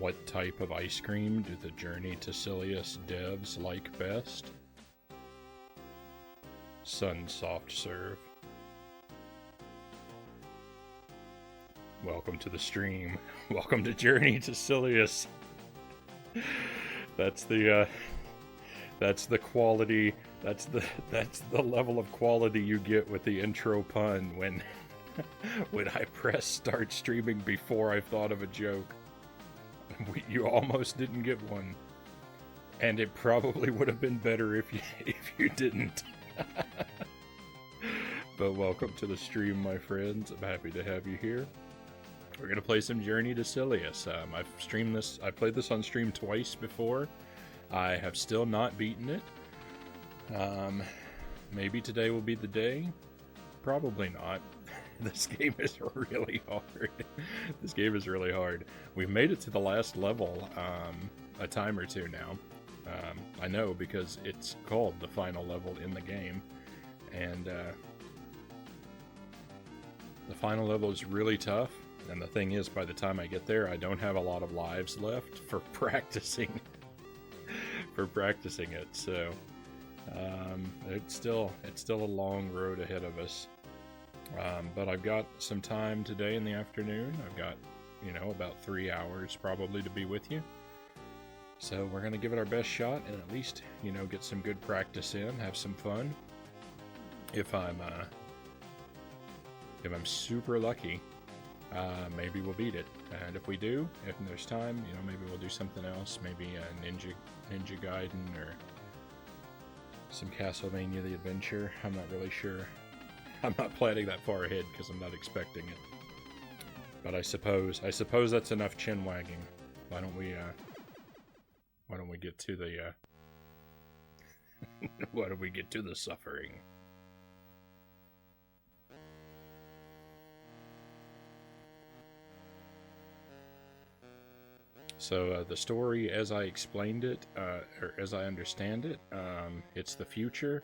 What type of ice cream do the Journey to Silius devs like best? Sun soft serve. Welcome to the stream. Welcome to Journey to Silius. That's the quality. That's the level of quality you get with the intro pun when when I press start streaming before I've thought of a joke. You almost didn't get one, and it probably would have been better if you didn't. But welcome to the stream, my friends. I'm happy to have you here. We're gonna play some Journey to Silius. I've streamed this. I played this on stream twice before. I have still not beaten it. Maybe today will be the day. Probably not. This game is really hard. This game is really hard. We've made it to the last level a time or two now. I know because it's called the final level in the game. And the final level is really tough. And the thing is, by the time I get there, I don't have a lot of lives left for practicing. For practicing it. So it's still a long road ahead of us. But I've got some time today in the afternoon. I've got, about 3 hours probably to be with you. So we're going to give it our best shot and at least, get some good practice in, have some fun. If I'm super lucky, maybe we'll beat it. And if we do, if there's time, maybe we'll do something else. Maybe a Ninja Gaiden or some Castlevania the Adventure. I'm not really sure. I'm not planning that far ahead because I'm not expecting it. But I suppose that's enough chin wagging. Why don't we get to the why don't we get to the suffering? So the story, as I explained it, or as I understand it, it's the future.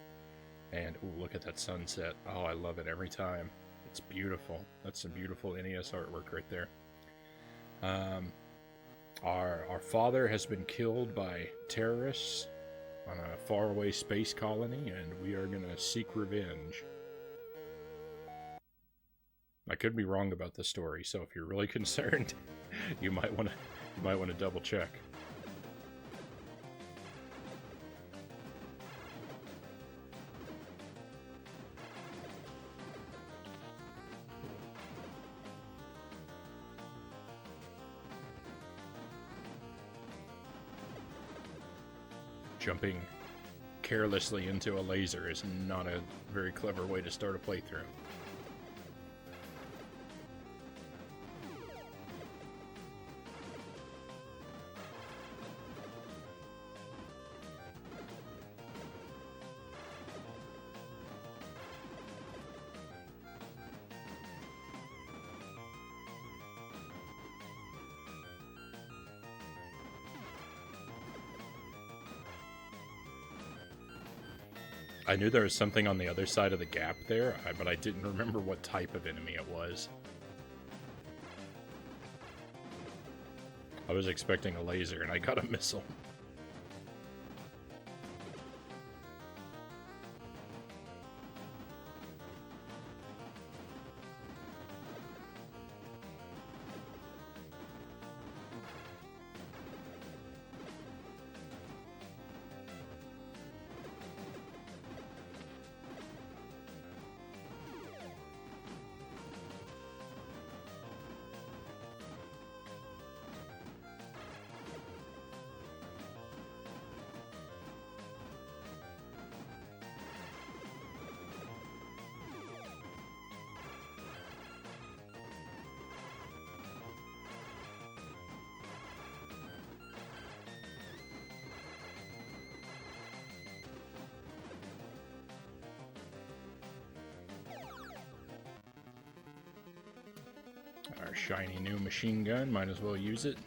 And ooh, look at that sunset. Oh, I love it every time. It's beautiful. That's some beautiful NES artwork right there. Our father has been killed by terrorists on a faraway space colony, and we are going to seek revenge. I could be wrong about the story, so if you're really concerned, you might want to double check. Jumping carelessly into a laser is not a very clever way to start a playthrough. I knew there was something on the other side of the gap there, but I didn't remember what type of enemy it was. I was expecting a laser, and I got a missile. Our shiny new machine gun, might as well use it.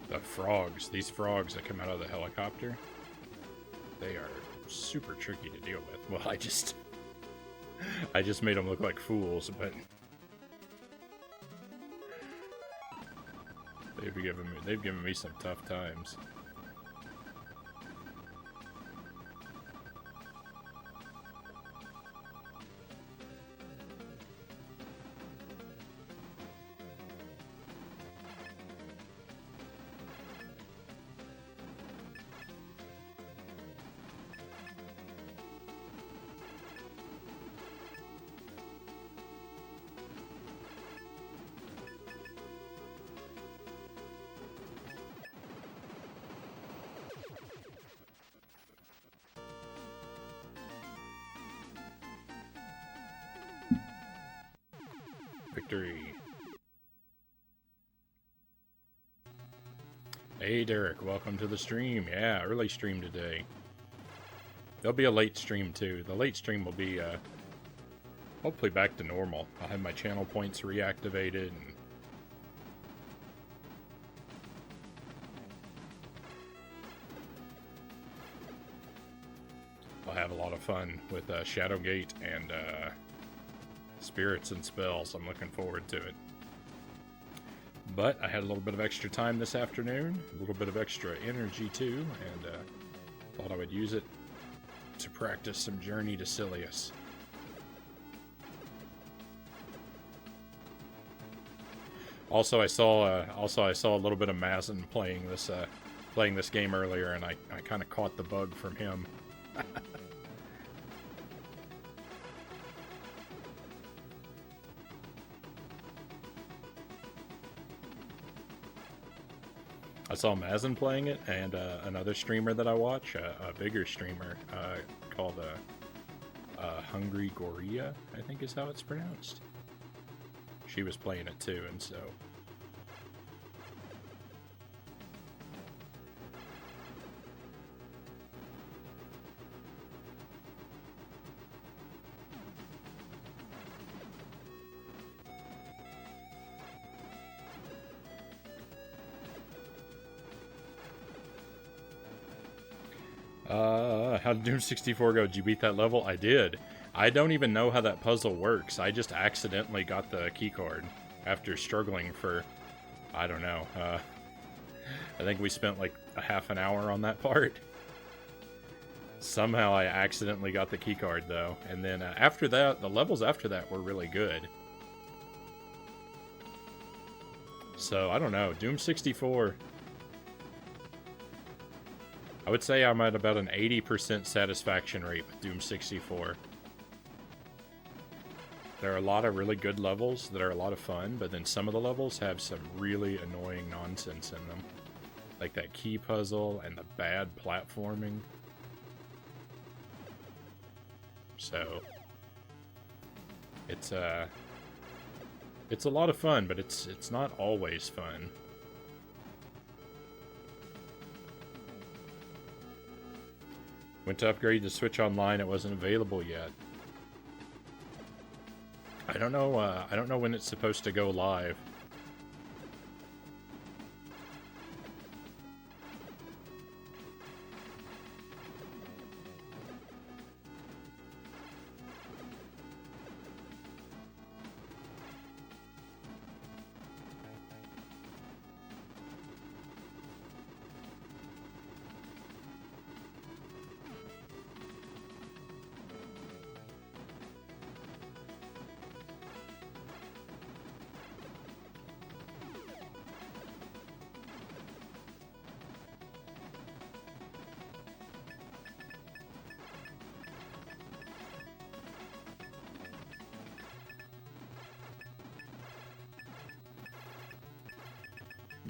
The frogs. These frogs that come out of the helicopter, they are super tricky to deal with. Well, I just made them look like fools, but they've given me some tough times. Victory. Hey Derek, welcome to the stream. Yeah, early stream today. There'll be a late stream too. The late stream will be hopefully back to normal. I'll have my channel points reactivated and I'll have a lot of fun with Shadowgate and Spirits and Spells. I'm looking forward to it. But I had a little bit of extra time this afternoon, a little bit of extra energy too, and thought I would use it to practice some Journey to Silius. Also, I saw a little bit of Mazin playing this game earlier, and I kind of caught the bug from him. I saw Mazin playing it, and another streamer that I watch, a bigger streamer called Hungry Goria, I think is how it's pronounced. She was playing it too, and so... How did Doom 64 go? Did you beat that level? I did. I don't even know how that puzzle works. I just accidentally got the keycard after struggling for, I don't know, I think we spent like a half an hour on that part. Somehow I accidentally got the keycard though, and then after that, the levels after that were really good. So, I don't know, Doom 64... I would say I'm at about an 80% satisfaction rate with Doom 64. There are a lot of really good levels that are a lot of fun, but then some of the levels have some really annoying nonsense in them. Like that key puzzle and the bad platforming. So, it's a lot of fun, but it's not always fun. Went to upgrade the Switch Online, it wasn't available yet. I don't know when it's supposed to go live.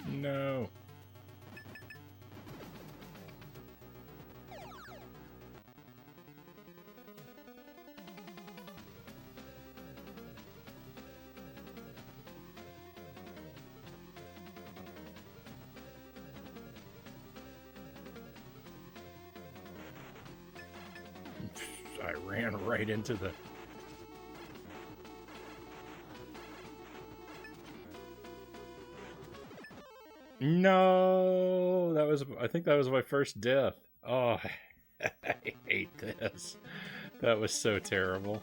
No. I ran right into the... No, I think that was my first death. Oh, I hate this. That was so terrible.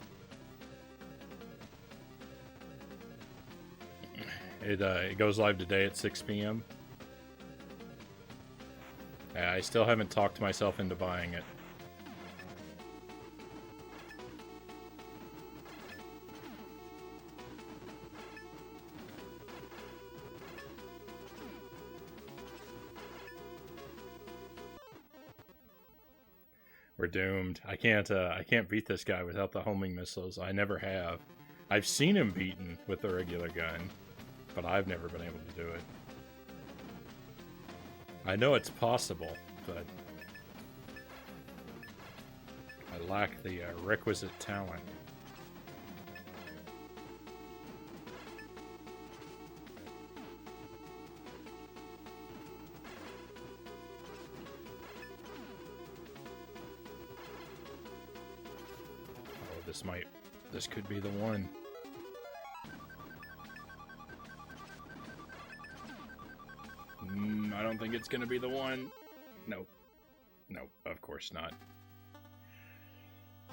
It goes live today at 6 p.m. Yeah, I still haven't talked myself into buying it. We're doomed. I can't beat this guy without the homing missiles. I never have. I've seen him beaten with the regular gun, but I've never been able to do it. I know it's possible, but I lack the requisite talent. Oh, this could be the one. I don't think it's gonna be the one. Nope. Nope, of course not.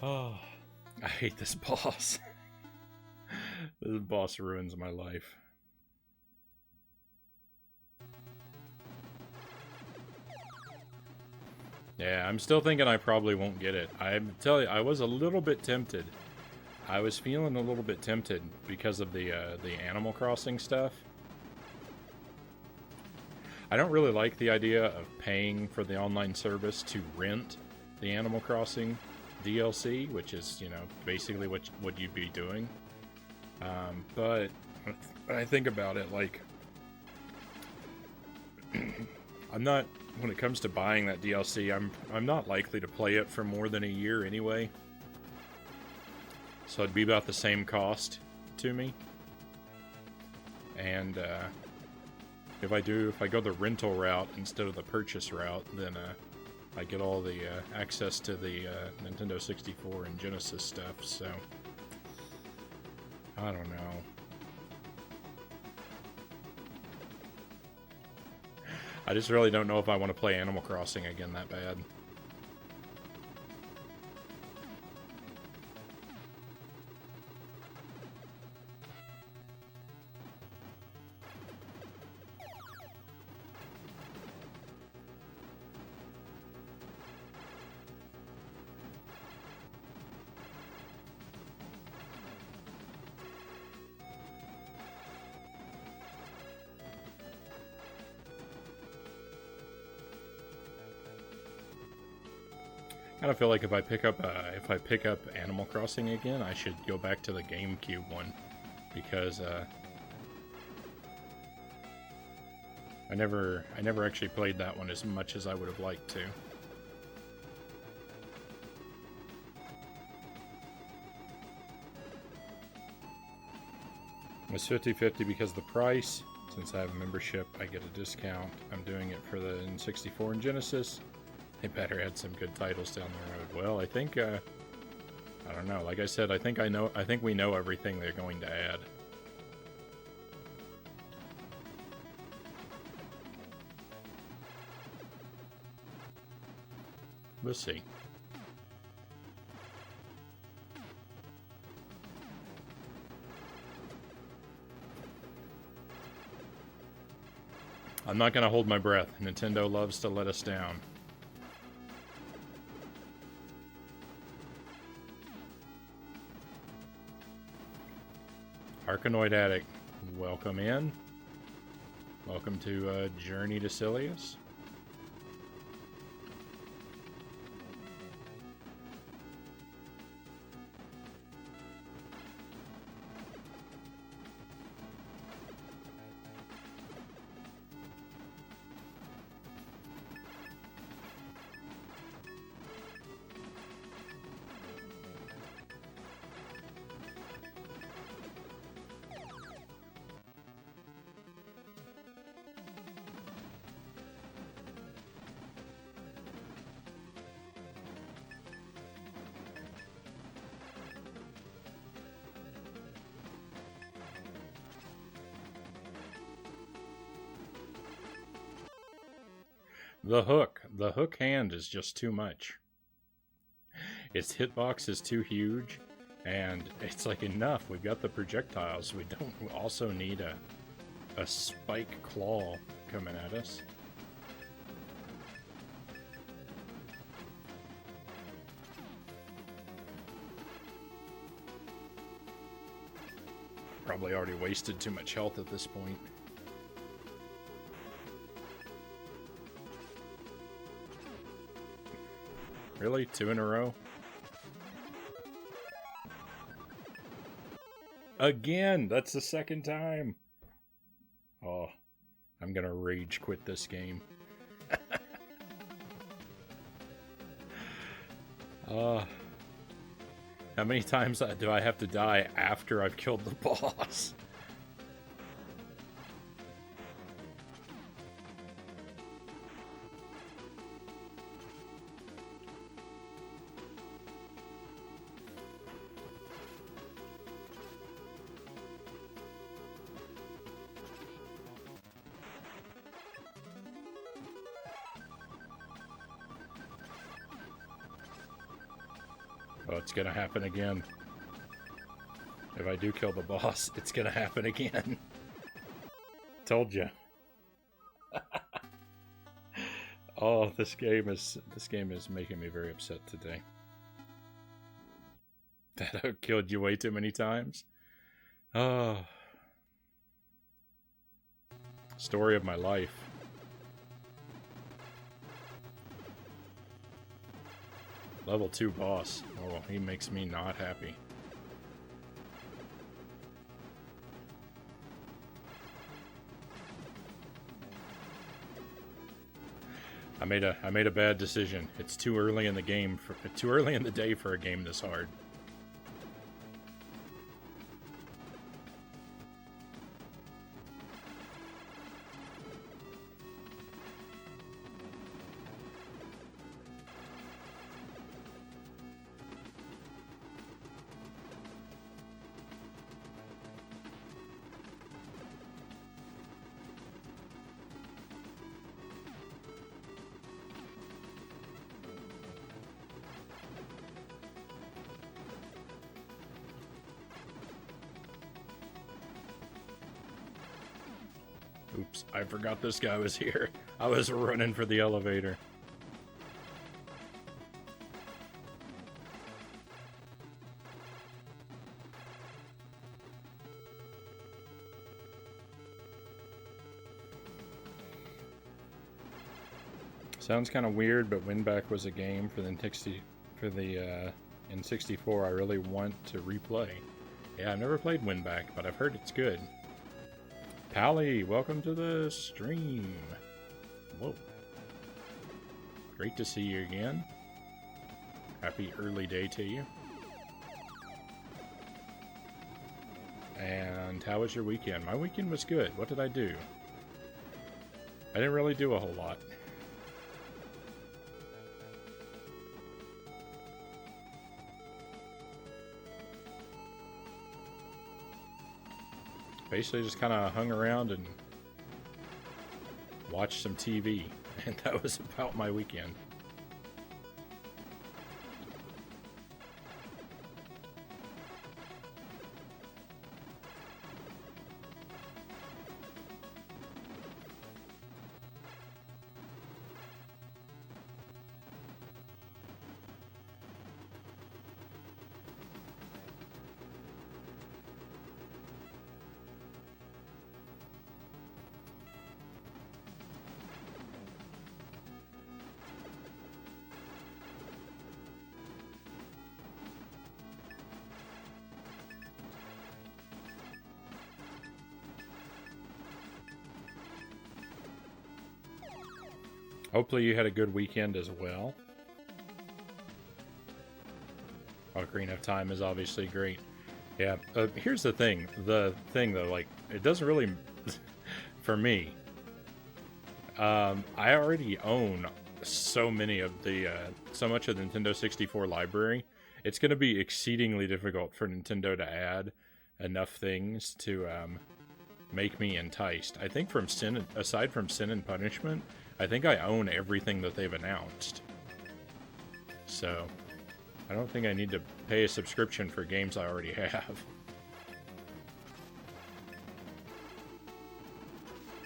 Oh, I hate this boss. This boss ruins my life. Yeah, I'm still thinking I probably won't get it. I tell you, I was a little bit tempted. I was feeling a little bit tempted because of the Animal Crossing stuff. I don't really like the idea of paying for the online service to rent the Animal Crossing DLC, which is, you know, basically what you'd be doing. But when I think about it, like, I'm not, when it comes to buying that DLC, I'm not likely to play it for more than a year anyway. So it'd be about the same cost to me. And if I go the rental route instead of the purchase route, then I get all the access to the Nintendo 64 and Genesis stuff, so I don't know. I just really don't know if I want to play Animal Crossing again that bad. I kind of feel like if I pick up Animal Crossing again, I should go back to the GameCube one, because I never actually played that one as much as I would have liked to. It's 50-50 because of the price. Since I have a membership, I get a discount. I'm doing it for the N64 and Genesis. They better add some good titles down the road. Well, I think, I don't know. Like I said, I think we know everything they're going to add. We'll see. I'm not going to hold my breath. Nintendo loves to let us down. Arkanoid Addict, welcome in. Welcome to Journey to Silius. The hook hand is just too much. Its hitbox is too huge, and it's like enough. We've got the projectiles. We don't also need a spike claw coming at us. Probably already wasted too much health at this point. Really? 2 in a row? Again! That's the second time! Oh, I'm gonna rage quit this game. How many times do I have to die after I've killed the boss? Oh, it's gonna happen again. If I do kill the boss, it's gonna happen again. Told ya. Oh, this game is making me very upset today. That I killed you way too many times. Oh. Story of my life. Level 2 boss. Oh, he makes me not happy. I made a bad decision. It's too early in the game too early in the day for a game this hard. Oops, I forgot this guy was here. I was running for the elevator. Sounds kind of weird, but Winback was a game for the N64 I really want to replay. Yeah, I've never played Winback, but I've heard it's good. Pally, welcome to the stream. Whoa. Great to see you again. Happy early day to you. And how was your weekend? My weekend was good. What did I do? I didn't really do a whole lot. Basically just kind of hung around and watched some TV, and that was about my weekend. Hopefully you had a good weekend as well. Ocarina of Time is obviously great. Yeah, here's the thing. The thing, though, like, it doesn't really... for me, I already own so many of the... so much of the Nintendo 64 library. It's going to be exceedingly difficult for Nintendo to add enough things to make me enticed. I think aside from Sin and Punishment, I think I own everything that they've announced. So, I don't think I need to pay a subscription for games I already have.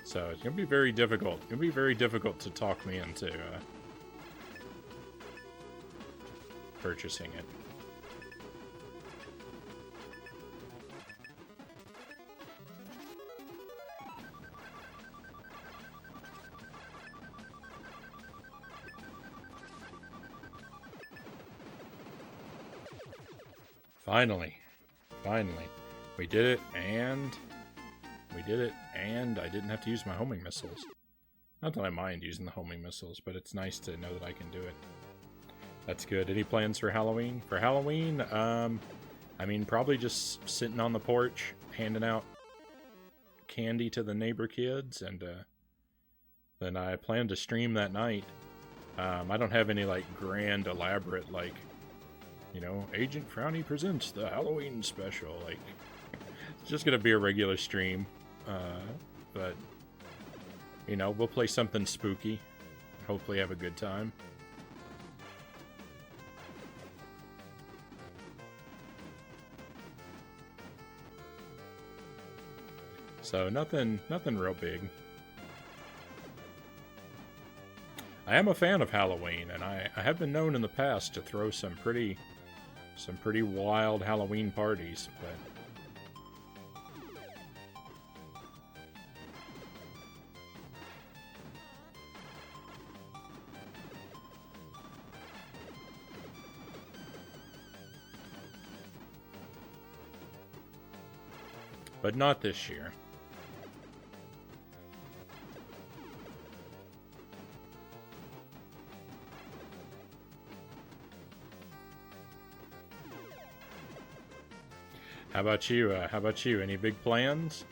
So, it's going to be very difficult. It'll be very difficult to talk me into purchasing it. Finally. We did it, and I didn't have to use my homing missiles. Not that I mind using the homing missiles, but it's nice to know that I can do it. That's good. Any plans for Halloween? For Halloween, I mean, probably just sitting on the porch, handing out candy to the neighbor kids, and then I plan to stream that night. I don't have any, like, grand, elaborate, like, you know, Agent Frownie presents the Halloween special. Like, it's just gonna be a regular stream. But, you know, we'll play something spooky. Hopefully have a good time. So, nothing real big. I am a fan of Halloween, and I have been known in the past to throw some pretty wild Halloween parties, but not this year. How about you? Any big plans?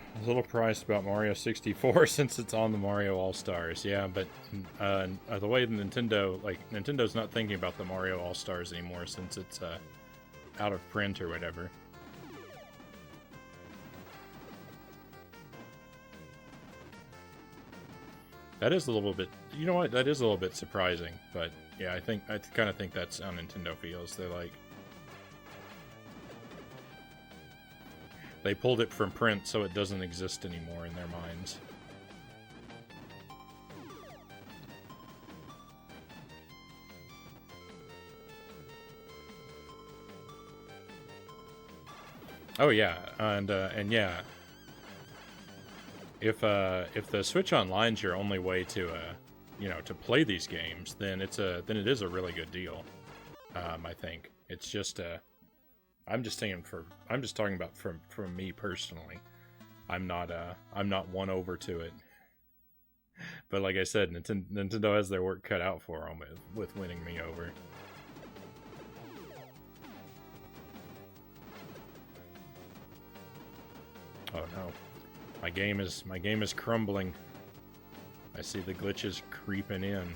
I was a little surprised about Mario 64 since it's on the Mario All-Stars. Yeah, but the way Nintendo's not thinking about the Mario All-Stars anymore since it's out of print or whatever. That is a little bit, you know what, that is a little bit surprising, but yeah, I kind of think that's how Nintendo feels. They're like, they pulled it from print so it doesn't exist anymore in their minds. Oh yeah, and yeah, if the Switch Online's your only way to you know, to play these games, then it is a really good deal. I think it's just I'm just talking about from me personally. I'm not won over to it. But like I said, Nintendo has their work cut out for them with winning me over. Oh no. My game is crumbling. I see the glitches creeping in.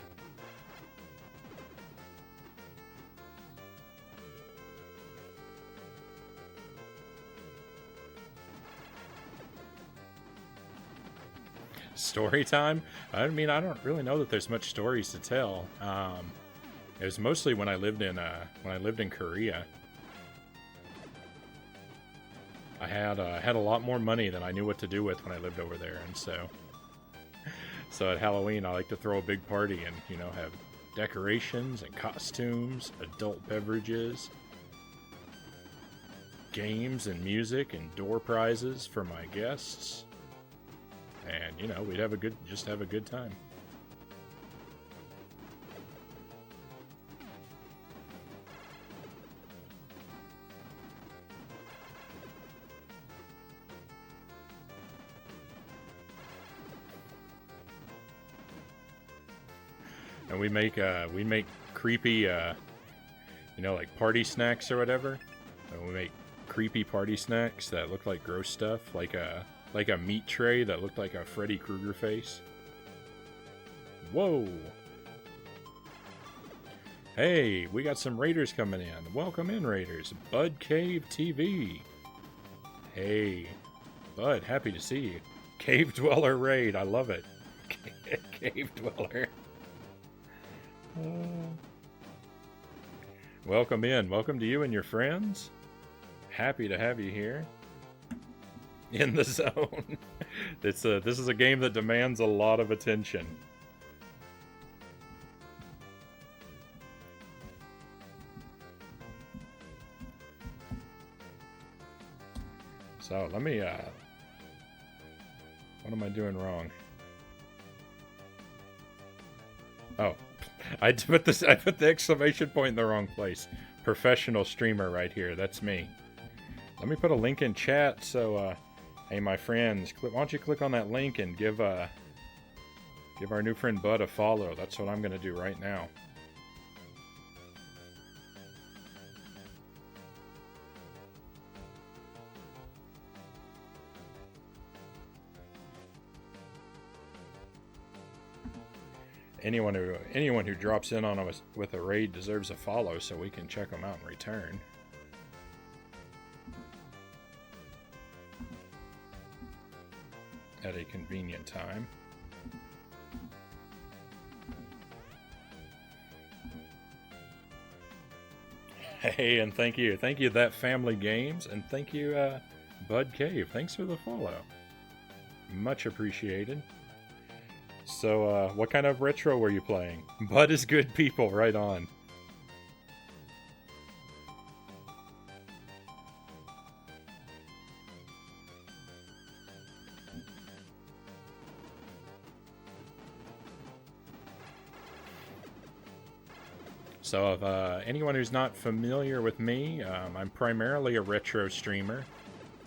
Story time? I mean, I don't really know that there's much stories to tell. It was mostly when I lived in Korea. I had a lot more money than I knew what to do with when I lived over there, and so at Halloween I like to throw a big party and, you know, have decorations and costumes, adult beverages, games and music and door prizes for my guests. And, you know, we'd have just have a good time. And we make creepy, you know, like party snacks or whatever. And we make creepy party snacks that look like gross stuff, like a meat tray that looked like a Freddy Krueger face. Whoa! Hey, we got some raiders coming in. Welcome in, raiders. Bud Cave TV. Hey, Bud, happy to see you. Cave Dweller raid, I love it. Cave Dweller. Welcome in. Welcome to you and your friends. Happy to have you here. In the zone. This is a game that demands a lot of attention. So let me what am I doing wrong? Oh, I put the exclamation point in the wrong place. Professional streamer right here. That's me. Let me put a link in chat so hey, my friends, why don't you click on that link and give our new friend Bud a follow. That's what I'm going to do right now. Anyone who drops in on us with a raid deserves a follow, so we can check them out in return. At a convenient time. Hey, and thank you That Family Games, and thank you Bud Cave. Thanks for the follow. Much appreciated. So, what kind of retro were you playing? Bud is good people, right on. So if anyone who's not familiar with me, I'm primarily a retro streamer.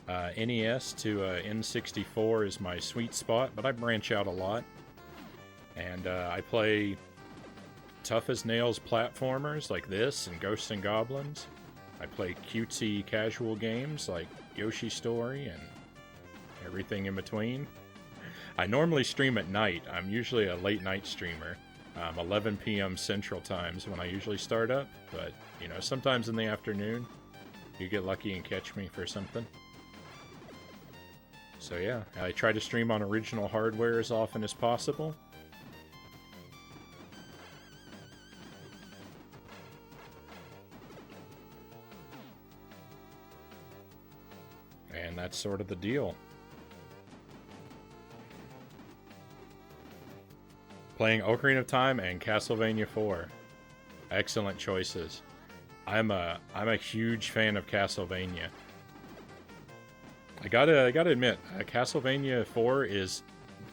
NES to N64 is my sweet spot, but I branch out a lot. And I play tough-as-nails platformers like this and Ghosts and Goblins. I play cutesy casual games like Yoshi's Story and everything in between. I normally stream at night. I'm usually a late-night streamer. 11 p.m. Central Times when I usually start up, but, you know, sometimes in the afternoon, you get lucky and catch me for something. So yeah, I try to stream on original hardware as often as possible. And that's sort of the deal. Playing Ocarina of Time and Castlevania 4. Excellent choices. I'm a huge fan of Castlevania. I gotta admit, Castlevania 4 is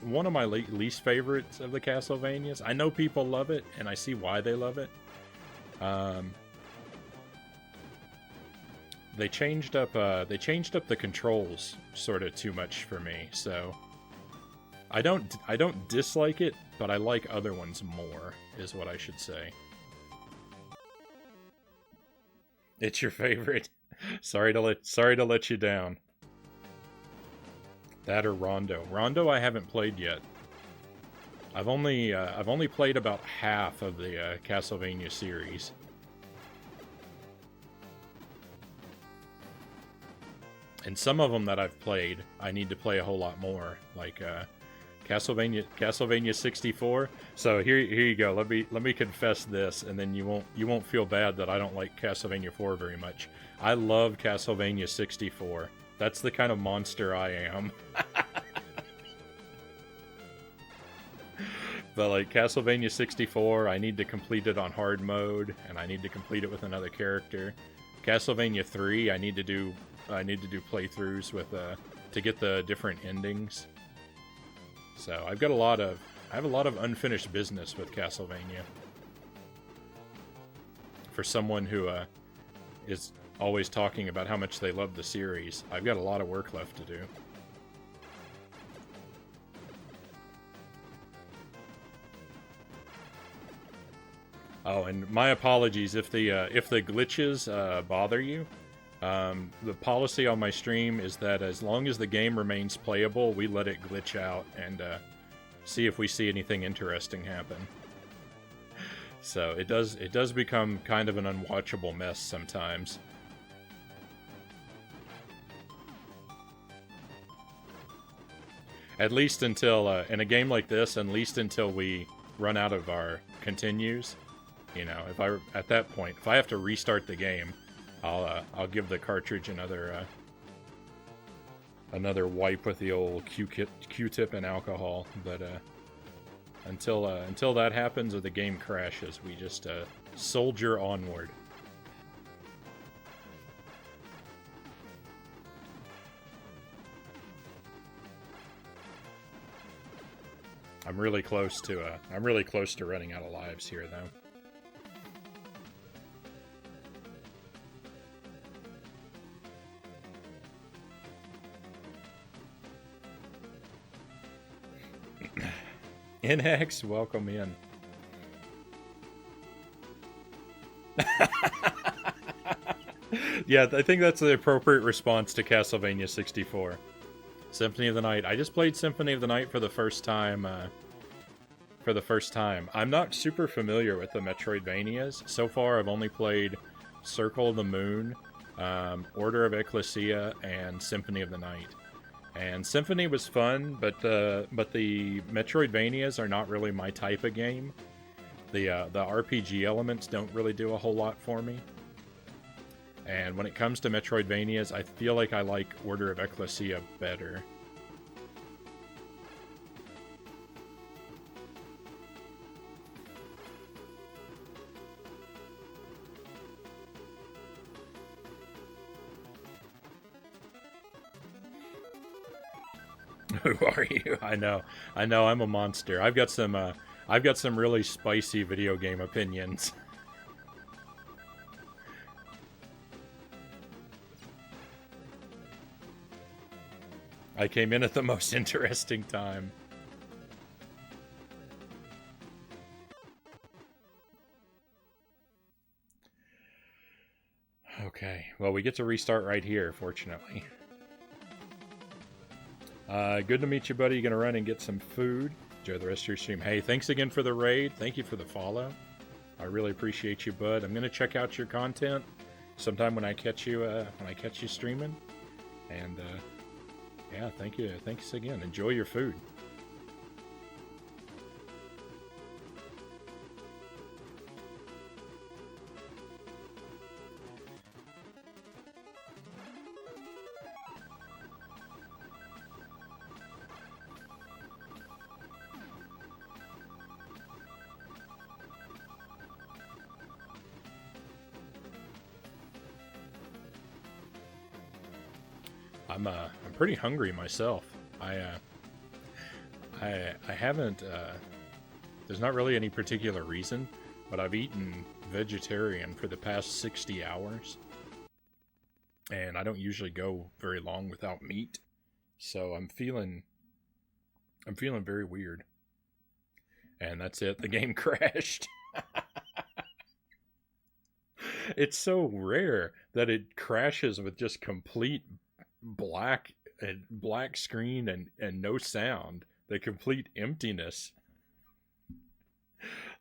one of my least favorites of the Castlevanias. I know people love it, and I see why they love it. They changed up the controls sort of too much for me, so I don't dislike it, but I like other ones more, is what I should say. It's your favorite. Sorry to let you down. That or Rondo. Rondo I haven't played yet. I've only played about half of the Castlevania series. And some of them that I've played, I need to play a whole lot more, like Castlevania 64. So here you go. Let me confess this, and then you won't feel bad that I don't like Castlevania 4 very much. I love Castlevania 64. That's the kind of monster I am. But like Castlevania 64, I need to complete it on hard mode, and I need to complete it with another character. Castlevania 3, I need to do playthroughs with to get the different endings. So I have a lot of unfinished business with Castlevania. For someone who is always talking about how much they love the series, I've got a lot of work left to do. Oh, and my apologies if the glitches bother you. The policy on my stream is that as long as the game remains playable, we let it glitch out and see if we see anything interesting happen. So it does become kind of an unwatchable mess sometimes. At least until in a game like this, at least until we run out of our continues. You know, at that point, if I have to restart the game, I'll give the cartridge another wipe with the old Q-tip and alcohol. But until that happens or the game crashes, we just soldier onward. I'm really close to running out of lives here, though. NX, welcome in. Yeah, I think that's the appropriate response to Castlevania 64. Symphony of the Night. I just played Symphony of the Night for the first time. I'm not super familiar with the Metroidvanias. So far, I've only played Circle of the Moon, Order of Ecclesia, and Symphony of the Night. And Symphony was fun, but the Metroidvanias are not really my type of game. The RPG elements don't really do a whole lot for me. And when it comes to Metroidvanias, I feel like I like Order of Ecclesia better. Who are you? I know, I'm a monster. I've got some really spicy video game opinions. I came in at the most interesting time. Okay, well, we get to restart right here, fortunately. Good to meet you, buddy. You're going to run and get some food. Enjoy the rest of your stream. Hey, thanks again for the raid. Thank you for the follow. I really appreciate you, bud. I'm going to check out your content sometime when I catch you streaming. And yeah, thank you. Thanks again. Enjoy your food. I'm pretty hungry myself. I haven't. There's not really any particular reason, but I've eaten vegetarian for the past 60 hours, and I don't usually go very long without meat, so I'm feeling very weird. And that's it. The game crashed. It's so rare that it crashes with just complete black screen and no sound, the complete emptiness.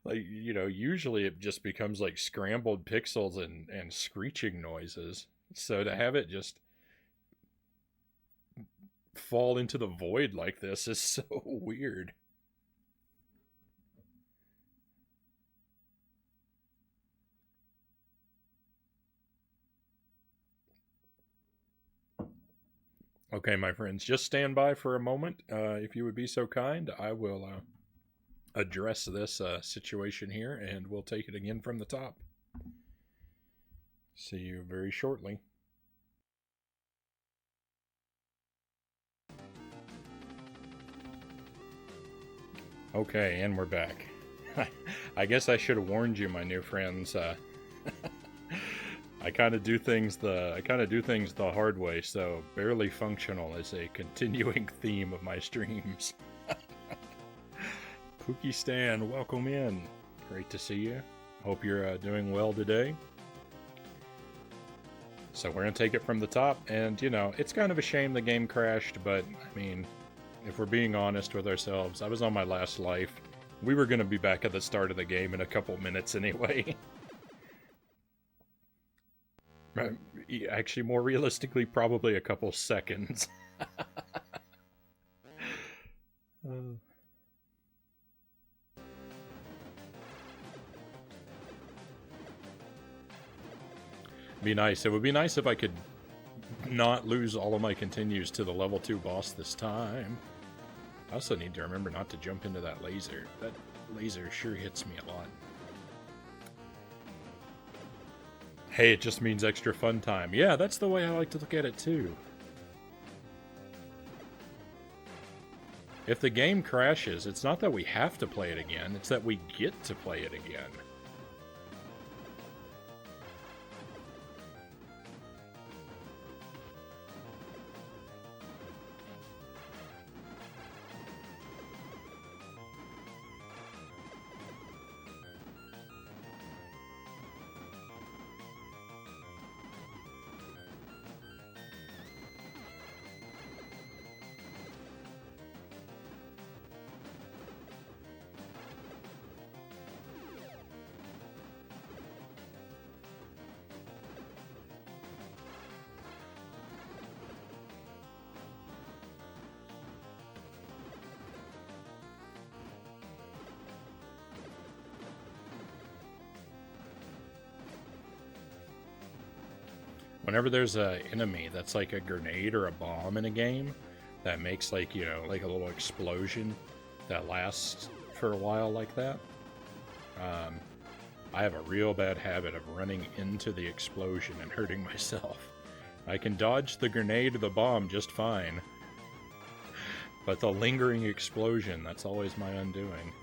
Like, you know, usually it just becomes like scrambled pixels and screeching noises. So to have it just fall into the void like this is so weird. Okay, my friends, just stand by for a moment. If you would be so kind, I will address this situation here, and we'll take it again from the top. See you very shortly. Okay, and we're back. I guess I should have warned you, my new friends. I kind of do things the hard way, so barely functional is a continuing theme of my streams. Pookie Stan, welcome in. Great to see you. Hope you're doing well today. So we're gonna take it from the top, and you know, it's kind of a shame the game crashed, but I mean, if we're being honest with ourselves, I was on my last life. We were gonna be back at the start of the game in a couple minutes anyway. Actually, more realistically, probably a couple seconds. Be nice. It would be nice if I could not lose all of my continues to the level 2 boss this time. I also need to remember not to jump into that laser. That laser sure hits me a lot. Hey, it just means extra fun time. Yeah, that's the way I like to look at it too. If the game crashes, it's not that we have to play it again, it's that we get to play it again. Whenever there's an enemy that's like a grenade or a bomb in a game that makes like, you know, like a little explosion that lasts for a while like that, I have a real bad habit of running into the explosion and hurting myself. I can dodge the grenade or the bomb just fine, but the lingering explosion, that's always my undoing.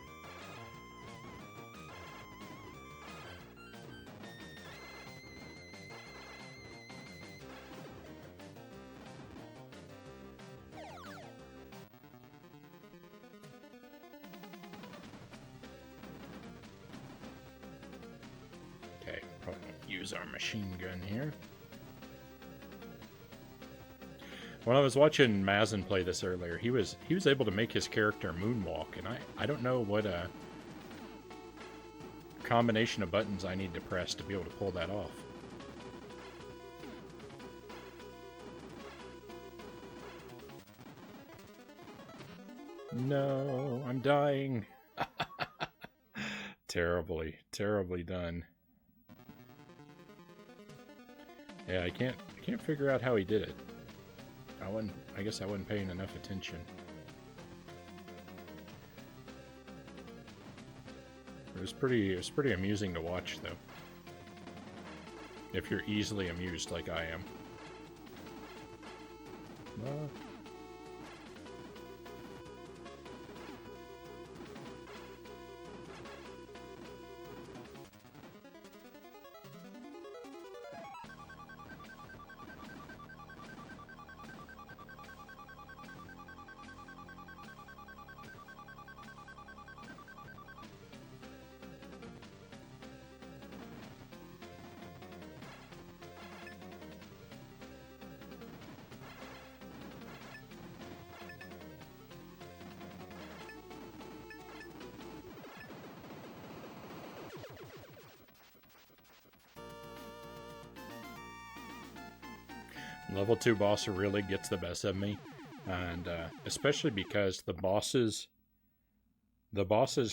Our machine gun here. When I was watching Mazin play this earlier, he was able to make his character moonwalk, and I don't know what combination of buttons I need to press to be able to pull that off. No, I'm dying. Terribly done. Yeah, I can't figure out how he did it. I guess I wasn't paying enough attention. It was pretty amusing to watch though. If you're easily amused like I am. Well, Level 2 boss really gets the best of me. And especially because the bosses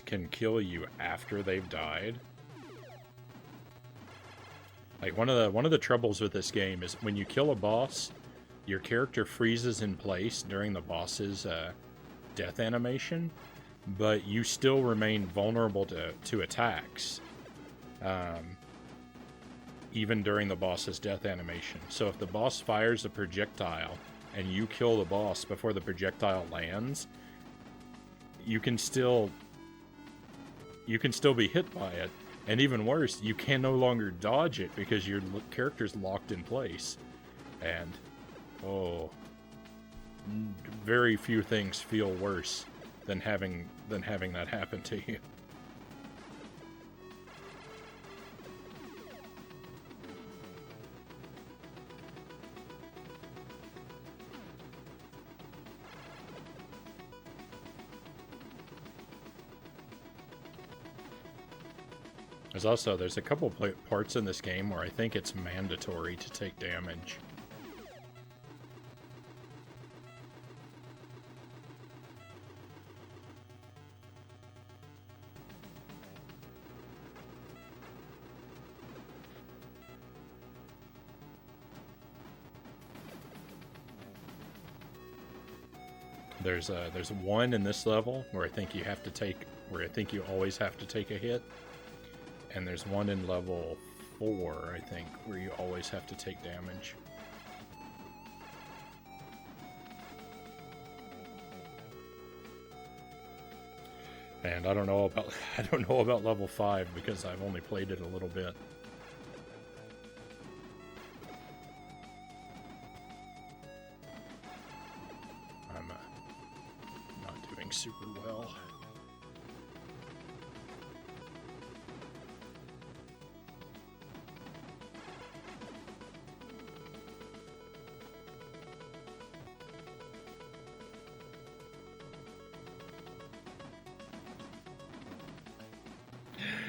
can kill you after they've died. Like one of the troubles with this game is when you kill a boss, your character freezes in place during the boss's death animation, but you still remain vulnerable to attacks, even during the boss's death animation. So if the boss fires a projectile and you kill the boss before the projectile lands, you can still be hit by it. And even worse, you can no longer dodge it because your character's locked in place. And, oh, very few things feel worse than having that happen to you. There's a couple parts in this game where I think it's mandatory to take damage. There's one in this level where I think you always have to take a hit. And there's one in level 4, I think, where you always have to take damage. And I don't know about level 5 because I've only played it a little bit. I'm not doing super well.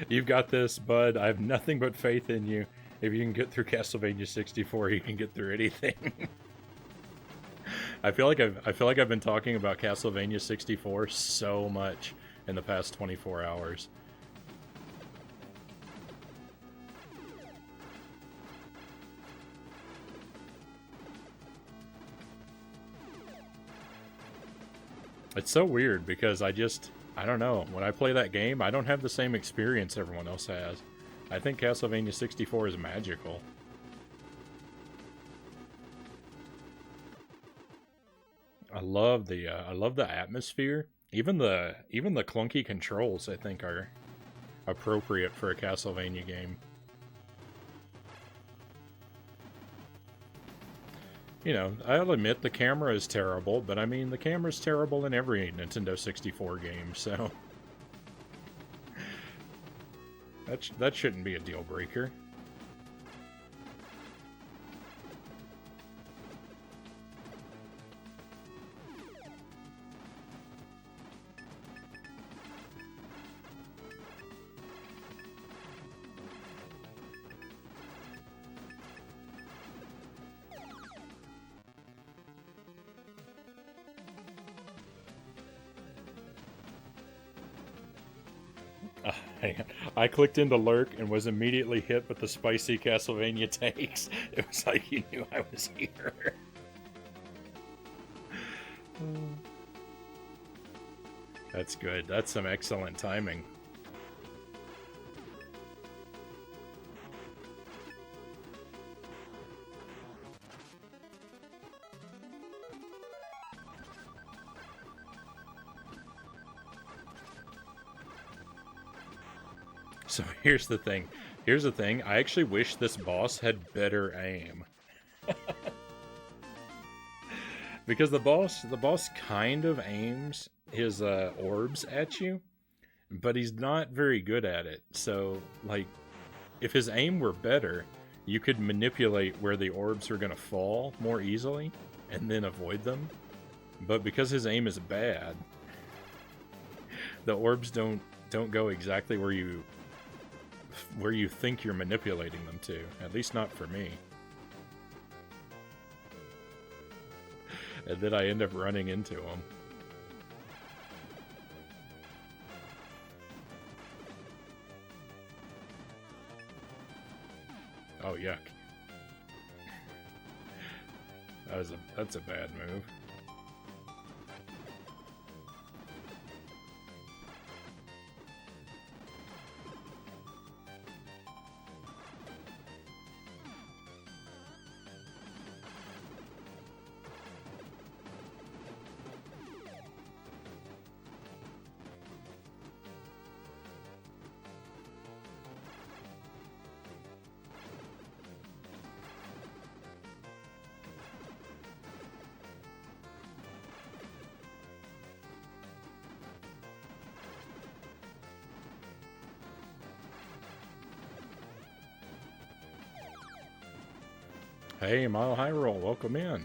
You've got this, bud. I have nothing but faith in you. If you can get through Castlevania 64, you can get through anything. I feel like I've been talking about Castlevania 64 so much in the past 24 hours. It's so weird because I don't know. When I play that game, I don't have the same experience everyone else has. I think Castlevania 64 is magical. I love the atmosphere. Even the clunky controls I think are appropriate for a Castlevania game. You know, I'll admit the camera is terrible, but I mean, the camera's terrible in every Nintendo 64 game, so... that shouldn't be a deal breaker. I clicked into lurk and was immediately hit with the spicy Castlevania takes. It was like you knew I was here. That's good. That's some excellent timing. So here's the thing. I actually wish this boss had better aim. Because the boss kind of aims his orbs at you, but he's not very good at it. So, like, if his aim were better, you could manipulate where the orbs are going to fall more easily and then avoid them. But because his aim is bad, the orbs don't go exactly where you think you're manipulating them to. At least not for me. And then I end up running into him. Oh, yuck. That's a bad move. Hey, Mile High Roll, welcome in.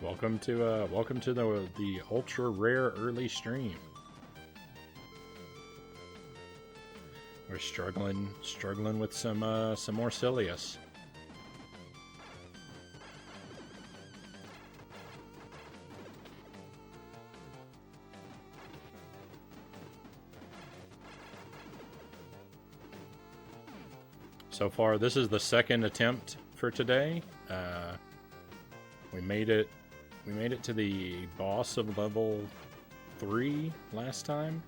Welcome to the ultra rare early stream. We're struggling with some more Silius. So far, this is the second attempt for today. We made it to the boss of level 3 last time,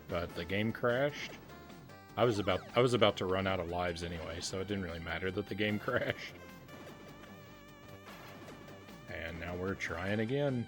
but the game crashed. I was about to run out of lives anyway, so it didn't really matter that the game crashed. And now we're trying again.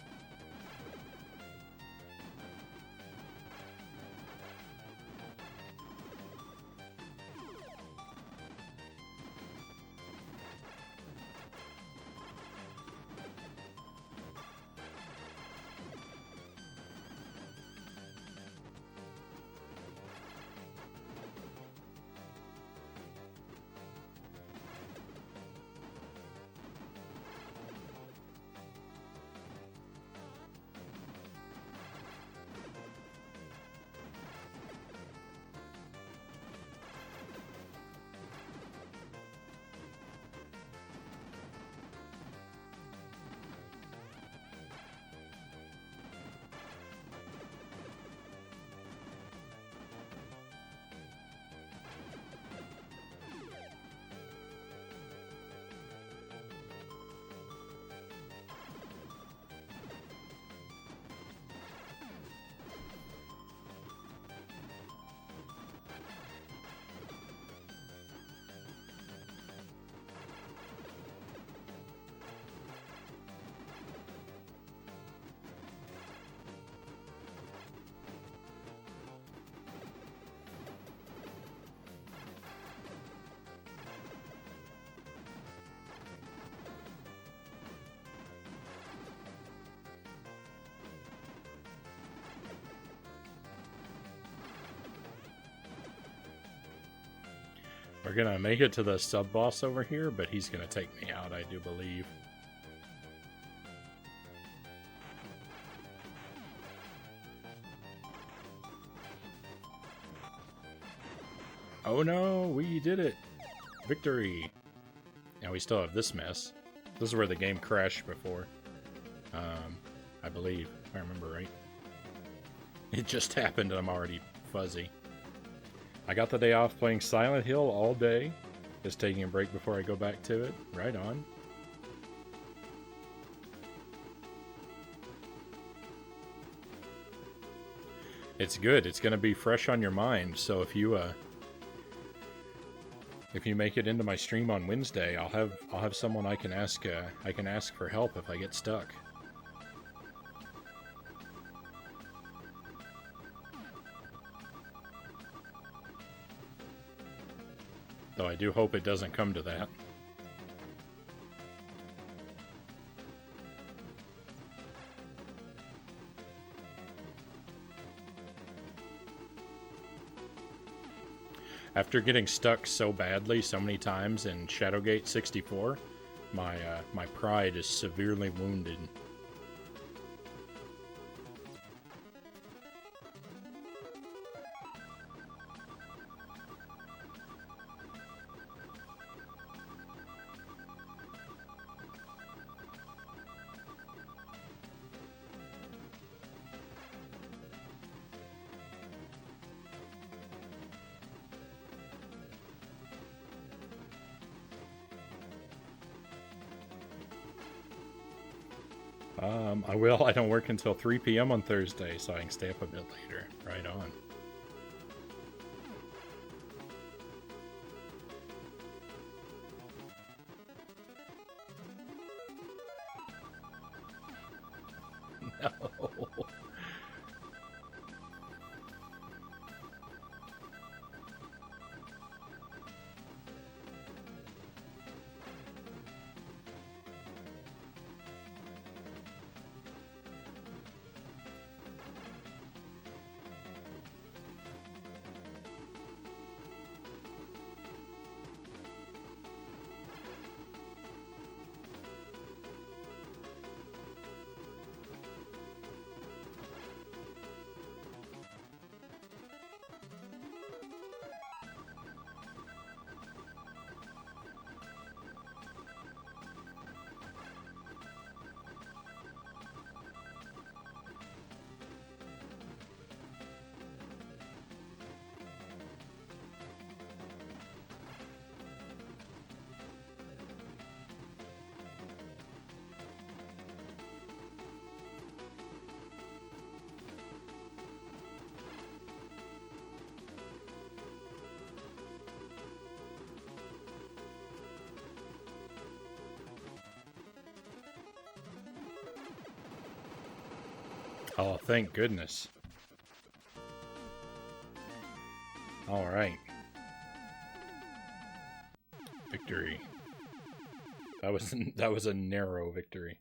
We're gonna make it to the sub-boss over here, but he's gonna take me out, I do believe. Oh no, we did it! Victory! Now we still have this mess. This is where the game crashed before. I believe, if I remember right. It just happened and I'm already fuzzy. I got the day off playing Silent Hill all day. Just taking a break before I go back to it. Right on. It's good. It's going to be fresh on your mind. So if you make it into my stream on Wednesday, I'll have someone I can ask for help if I get stuck. Though I do hope it doesn't come to that. After getting stuck so badly so many times in Shadowgate 64, my pride is severely wounded. I will. I don't work until 3 p.m. on Thursday, so I can stay up a bit later. Right on. No. Oh, thank goodness. All right. Victory. That was a narrow victory.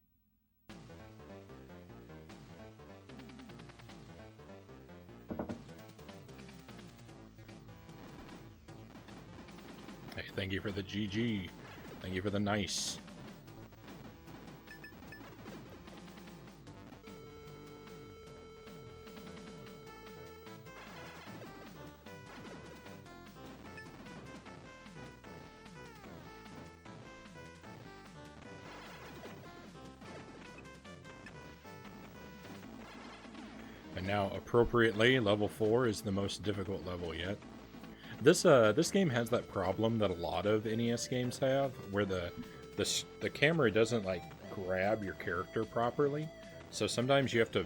Hey, thank you for the GG. Thank you for the nice. And now, appropriately, level 4 is the most difficult level yet. This game has that problem that a lot of NES games have, where the camera doesn't like grab your character properly. So sometimes you have to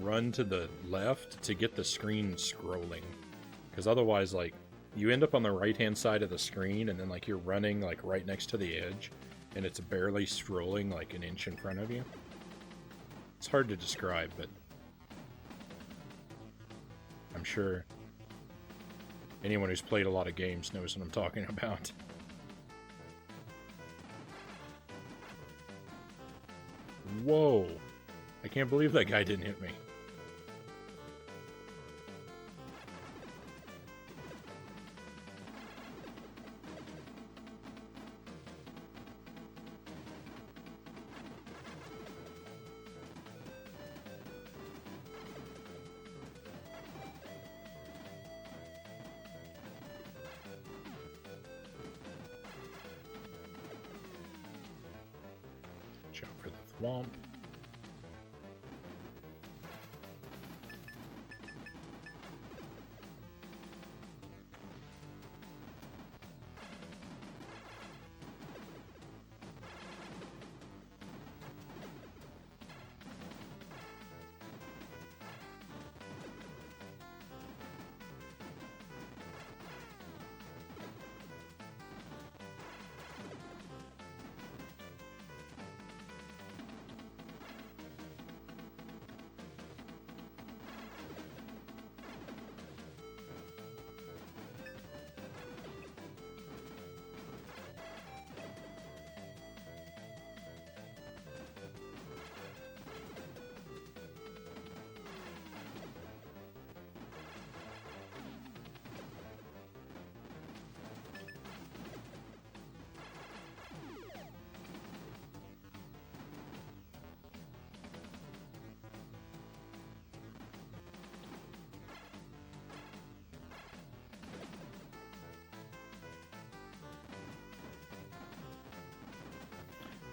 run to the left to get the screen scrolling, because otherwise, like, you end up on the right-hand side of the screen, and then like you're running like right next to the edge, and it's barely scrolling like an inch in front of you. It's hard to describe, but I'm sure anyone who's played a lot of games knows what I'm talking about. Whoa! I can't believe that guy didn't hit me. Jump for the thwomp.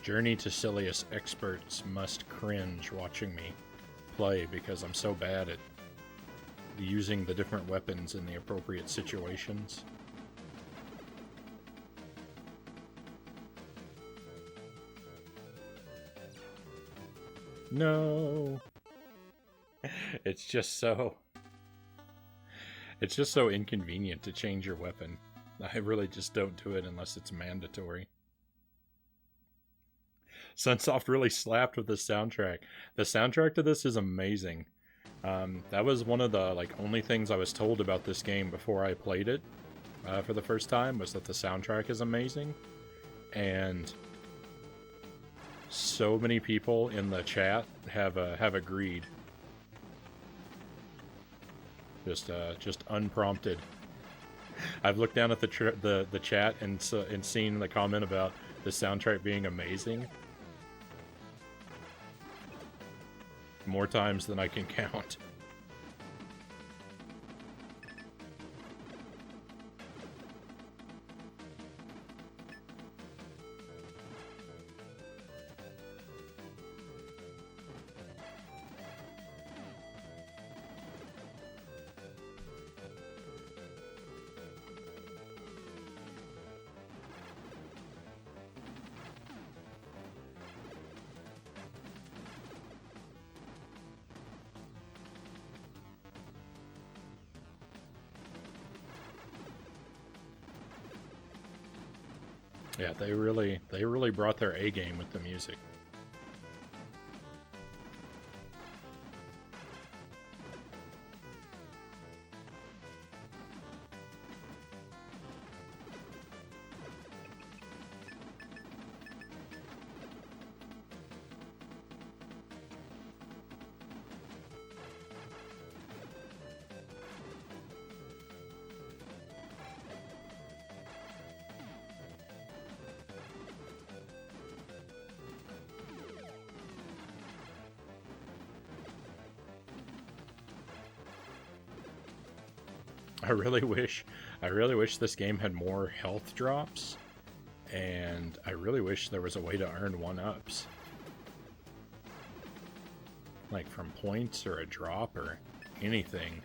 Journey to Silius experts must cringe watching me play because I'm so bad at using the different weapons in the appropriate situations. No. It's just so inconvenient to change your weapon. I really just don't do it unless it's mandatory. Sunsoft really slapped with the soundtrack. The soundtrack to this is amazing. That was one of the only things I was told about this game before I played it for the first time, was that the soundtrack is amazing. And so many people in the chat have agreed. Just unprompted. I've looked down at the chat and seen the comment about the soundtrack being amazing more times than I can count. Yeah, they really brought their A game with the music. I really wish this game had more health drops, and I really wish there was a way to earn 1-ups. Like from points or a drop or anything.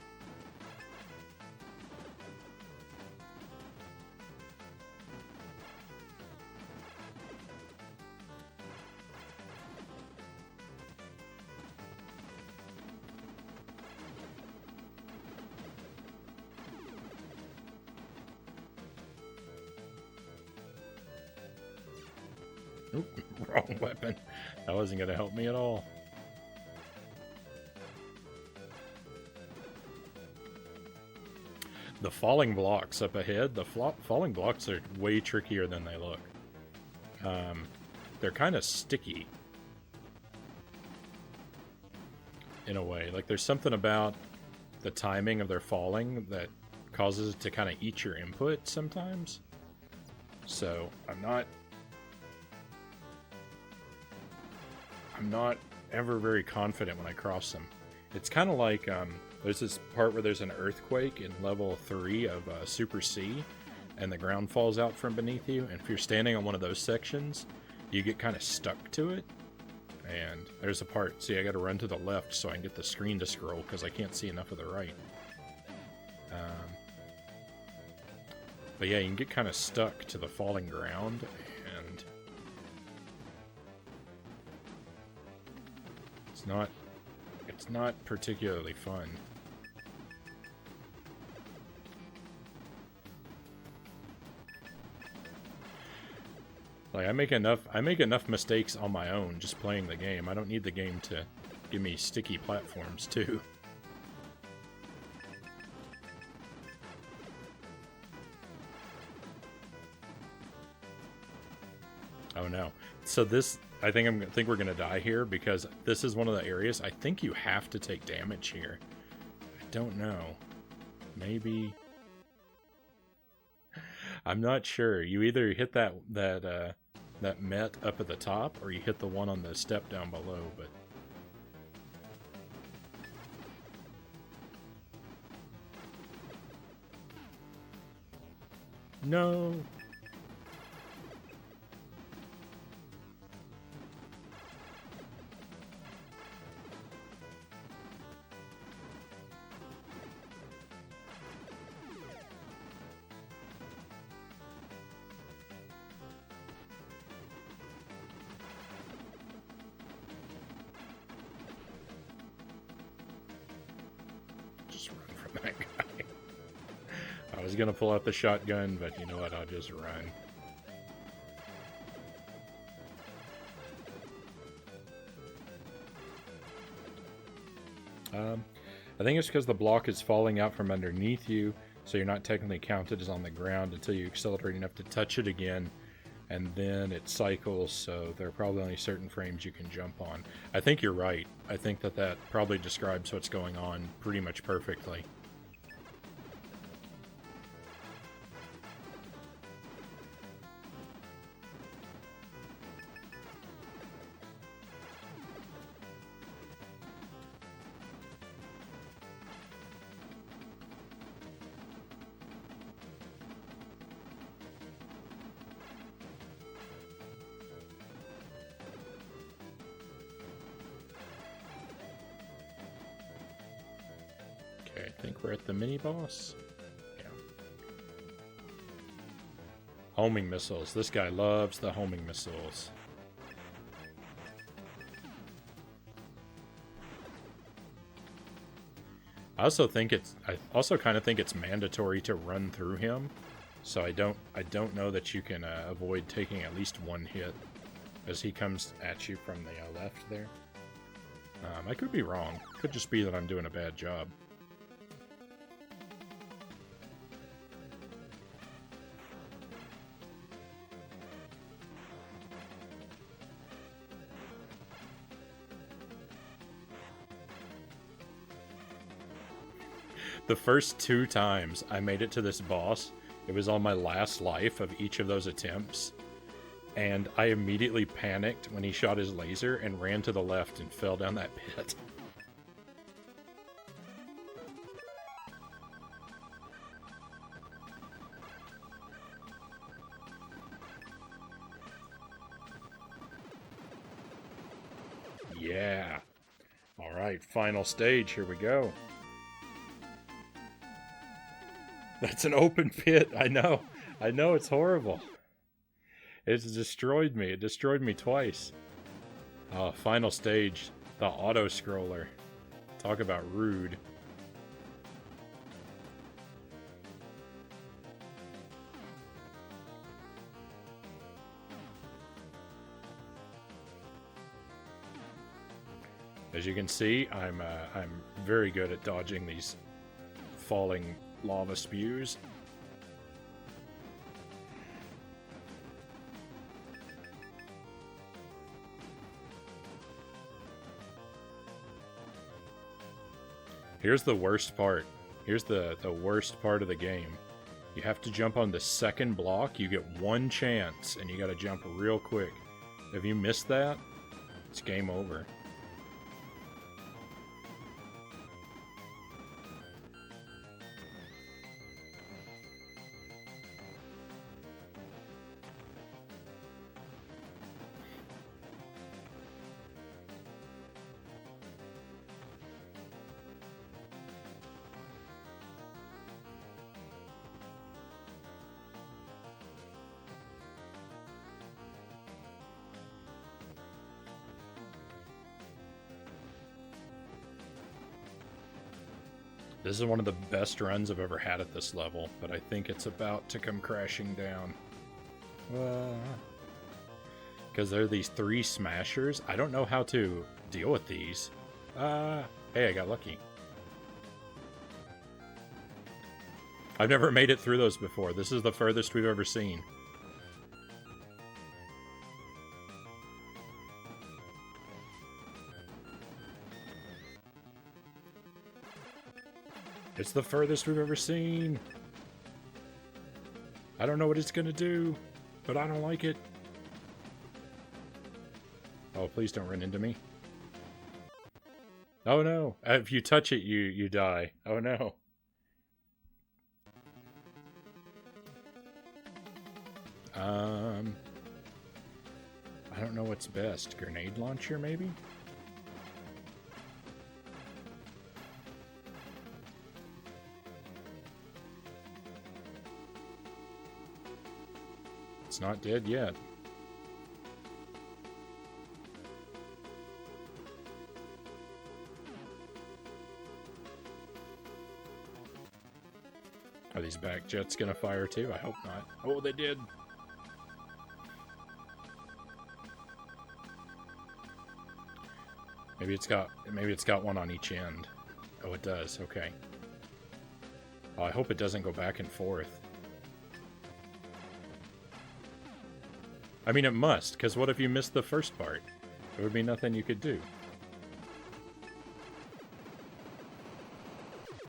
Oop, wrong weapon. That wasn't going to help me at all. The falling blocks up ahead, the falling blocks are way trickier than they look. They're kind of sticky. In a way. Like, there's something about the timing of their falling that causes it to kind of eat your input sometimes. So, I'm not ever very confident when I cross them. It's kind of like, there's this part where there's an earthquake in level 3 of Super C, and the ground falls out from beneath you, and if you're standing on one of those sections, you get kind of stuck to it. And there's a part, see, I gotta run to the left so I can get the screen to scroll, because I can't see enough of the right. But yeah, you can get kind of stuck to the falling ground, and it's not particularly fun. Like, I make enough mistakes on my own just playing the game. I don't need the game to give me sticky platforms too. Oh no. So this, I think we're gonna die here, because this is one of the areas I think you have to take damage here. I don't know. Maybe. I'm not sure. You either hit that Met up at the top, or you hit the one on the step down below, but no. just run from that guy. I was gonna pull out the shotgun, but you know what? I'll just run. I think it's because the block is falling out from underneath you, so you're not technically counted as on the ground until you accelerate enough to touch it again, and then it cycles, so there are probably only certain frames you can jump on. I think you're right. I think that probably describes what's going on pretty much perfectly. Okay, I think we're at the mini-boss. Yeah. Homing missiles. This guy loves the homing missiles. I also kind of think it's mandatory to run through him, so I don't know that you can avoid taking at least one hit as he comes at you from the left there. I could be wrong. Could just be that I'm doing a bad job. The first 2 times I made it to this boss, it was on my last life of each of those attempts, and I immediately panicked when he shot his laser and ran to the left and fell down that pit. Yeah. Alright, final stage, here we go. That's an open pit. I know, it's horrible. It's destroyed me. It destroyed me twice. Oh, final stage. The auto-scroller. Talk about rude. As you can see, I'm very good at dodging these falling lava spews. Here's the worst part. Here's the worst part of the game. You have to jump on the second block. You get 1 chance, and you gotta jump real quick. If you miss that, it's game over. This is one of the best runs I've ever had at this level, but I think it's about to come crashing down. Because there are these 3 smashers. I don't know how to deal with these. Hey, I got lucky. I've never made it through those before. This is the furthest we've ever seen. It's the furthest we've ever seen. I don't know what it's gonna do, but I don't like it. Oh, please don't run into me. Oh no. If you touch it, you die. Oh no. I don't know what's best. Grenade launcher, maybe? It's not dead yet. Are these back jets gonna fire too? I hope not. Oh, they did. Maybe it's got one on each end. Oh, it does. Okay. Oh, I hope it doesn't go back and forth. I mean, it must, because what if you missed the first part? There would be nothing you could do.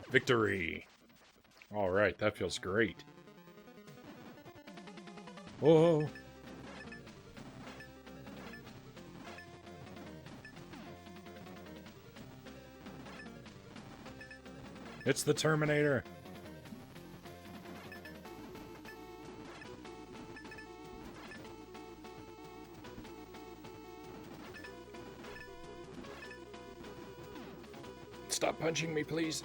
Victory! Alright, that feels great. Whoa! It's the Terminator! Stop punching me, please.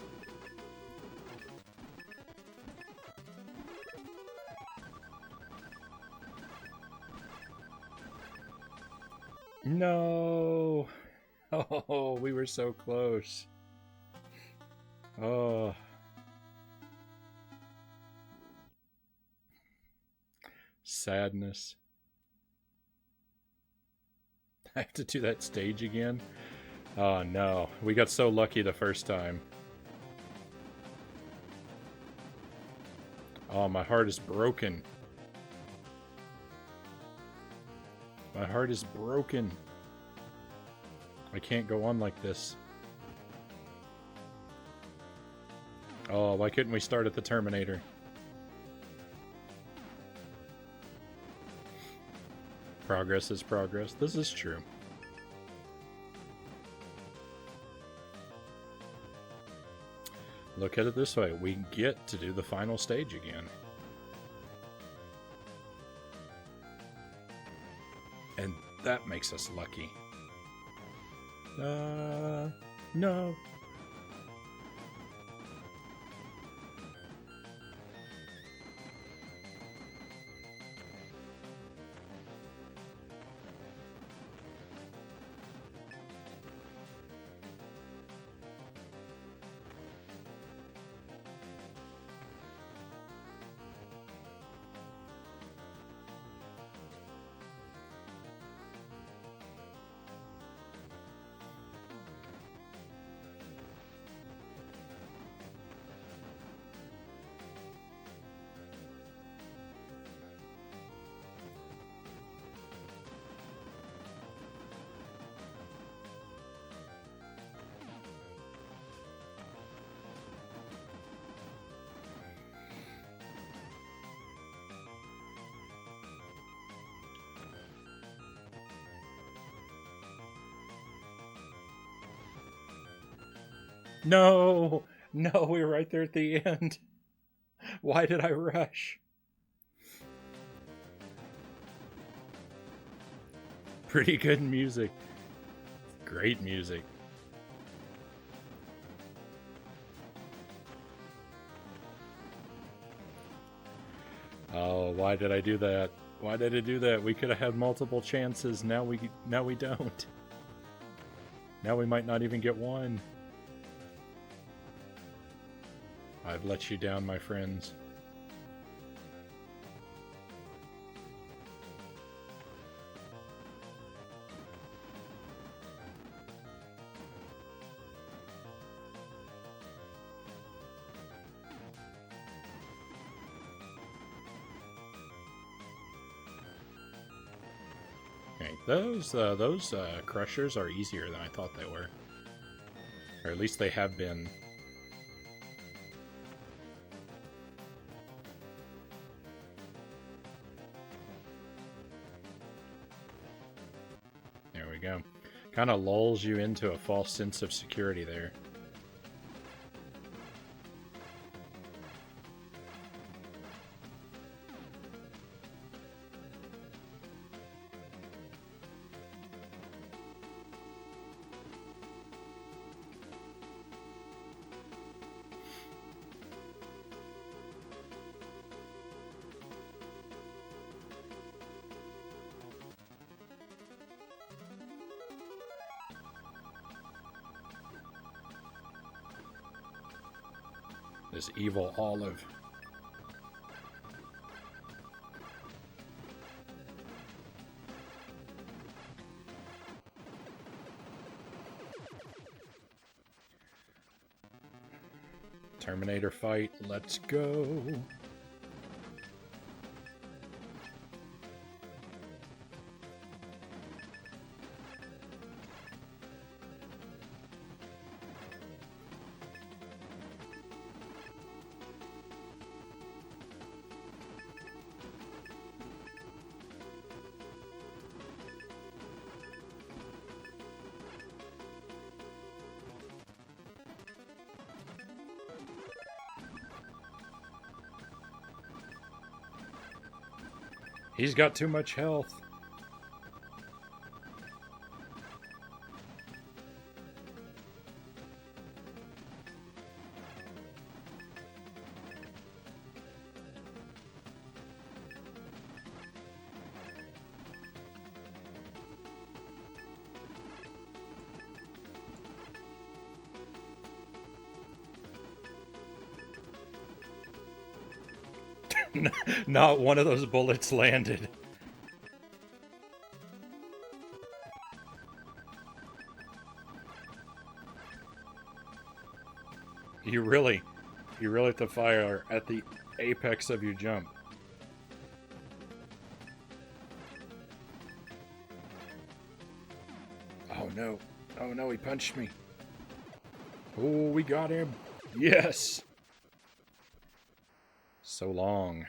No! Oh, we were so close. Oh. Sadness. I have to do that stage again? Oh no, we got so lucky the first time. Oh, my heart is broken. My heart is broken. I can't go on like this. Oh, why couldn't we start at the Terminator? Progress is progress. This is true. Look at it this way. We get to do the final stage again. And that makes us lucky. No. No, we were right there at the end. Why did I rush? Pretty good music. Great music. Oh, why did I do that? Why did I do that? We could have had multiple chances. Now we don't. Now we might not even get one. I've let you down, my friends. Okay, those crushers are easier than I thought they were. Or at least they have been. Go. Kind of lulls you into a false sense of security there. This evil olive. Terminator fight. Let's go. He's got too much health. Not one of those bullets landed. You really have to fire at the apex of your jump. Oh no. Oh no, he punched me. Oh, we got him. Yes. So long.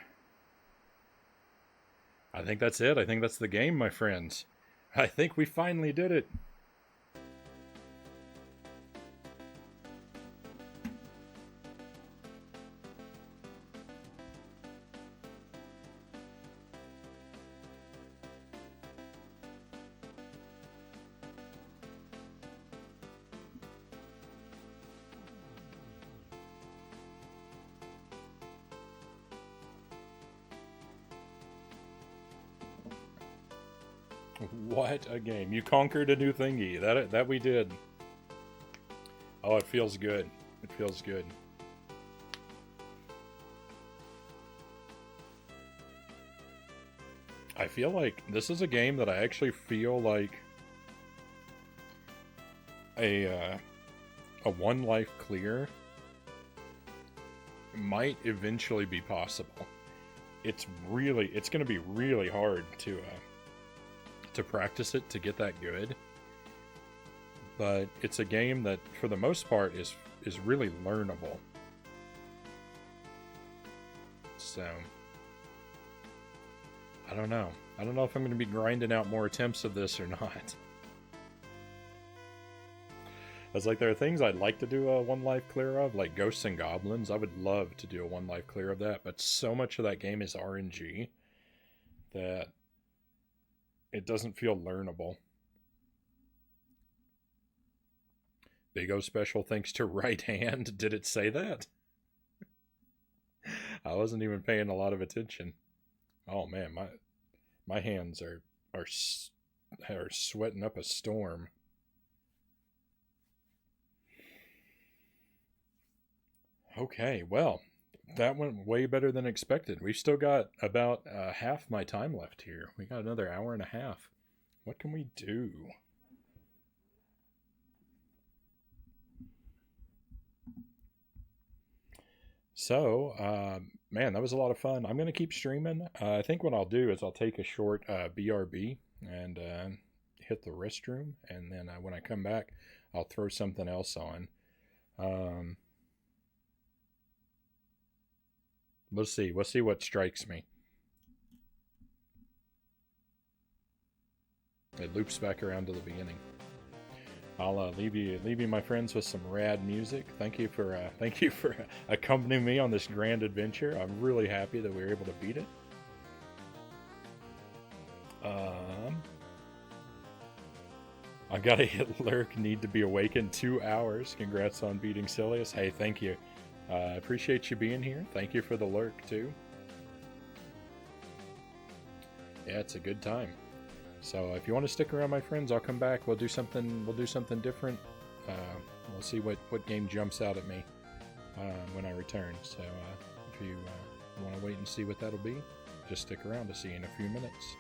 I think that's it. I think that's the game, my friends. I think we finally did it. What a game. You conquered a new thingy. That we did. Oh, it feels good. It feels good. I feel like this is a game that I actually feel like a one life clear might eventually be possible. It's going to be really hard to practice it to get that good, but it's a game that for the most part is really learnable. So I don't know if I'm going to be grinding out more attempts of this or not. It's like there are things I'd like to do a one life clear of, like Ghosts and Goblins. I would love to do a one life clear of that, but so much of that game is RNG that it doesn't feel learnable. Big O special thanks to Right Hand. Did it say that? I wasn't even paying a lot of attention. Oh man, my hands are sweating up a storm. Okay, well, that went way better than expected. We've still got about half my time left here. We got another hour and a half. What can we do? So, man, that was a lot of fun. I'm going to keep streaming. I think what I'll do is I'll take a short BRB and hit the restroom. And then when I come back, I'll throw something else on. We'll see. We'll see what strikes me. It loops back around to the beginning. I'll leave you, my friends, with some rad music. Thank you for accompanying me on this grand adventure. I'm really happy that we were able to beat it. I gotta hit lurk. Need to be awakened 2 hours. Congrats on beating Silius. Hey, thank you. I appreciate you being here. Thank you for the lurk too. Yeah, it's a good time. So if you want to stick around, my friends, I'll come back. We'll do something different. We'll see what game jumps out at me when I return. So if you want to wait and see what that'll be, just stick around. To see you in a few minutes.